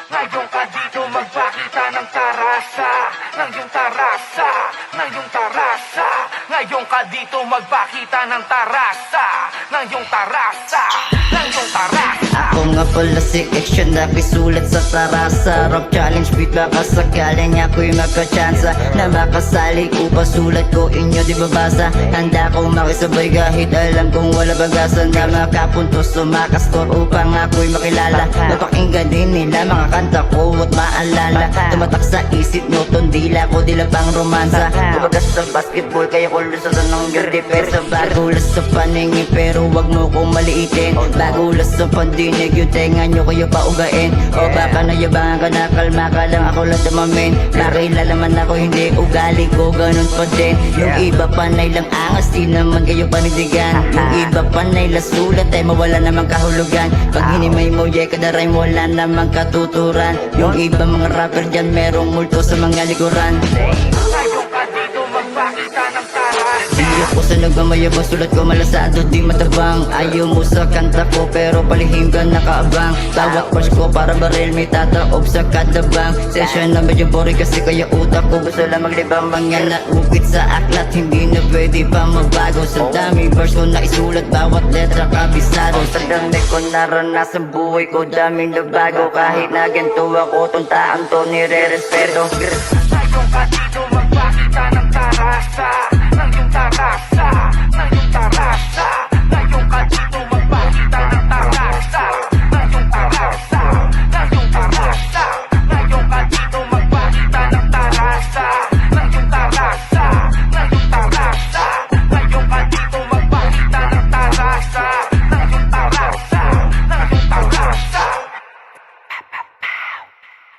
Ngayon ka dito magpakita ng tarasa, ng iyong tarasa, ng iyong tarasa. Ngayon ka dito magpakita ng tarasa, ng iyong tarasa, ng iyong tarasa. Ako nga pala si Action, nakisulat sa tarasa. Rock challenge beat, baka sakaling ako'y magkachansa na makasali upang sulat ko inyo di babasa. Handa kong makisabay kahit alam kong wala bagasan, na makapuntos o makascore upang ako'y makilala. Mapakinggan din nila mga kanta ko at maalala. Tumatak sa isip nyo tong dila ko, dila pang romansa. Mabagas sa basketball kaya ko lusasan ng girdiper. Sa bagulas sa paningin pero wag mo kong maliitin. Bagulas sa pandinig yung tenga nyo kayo paugain. O baka nayabangan ka na, kalma ka lang, ako lang tumamin. Makilala man ako, hindi ugali ko ganun pa din. Yung iba panay lang angas, di naman kayo panindigan. Yung iba panay lasulat ay mawala namang kahulugan. Pag hinimay mo yeka na rhyme, wala namang katuturan. Yung iba mga rapper dyan merong multo sa mga likuran. Ngayon ka dito magpakita ng tarasa. Di ako sa nagmamayabang, sulat ko malasado di matabang. Ayaw mo sa kanta ko pero palihim ka nakaabang. Bawat verse ko para baril may tataob sa kadabang. Session na medyo boring kasi kaya utak ko gusto lang maglibang. Mga naukit sa aklat, hindi na pwede pa magbago. Sa dami verse ko na isulat, bawat letra kabisado. Sa dami ko naranasan buhay ko, daming nabago. Kahit na ganito ako, tuntaan to nire-respeto. Ngayon ka dito magpakita ng tarasa, ng iyong tarasa,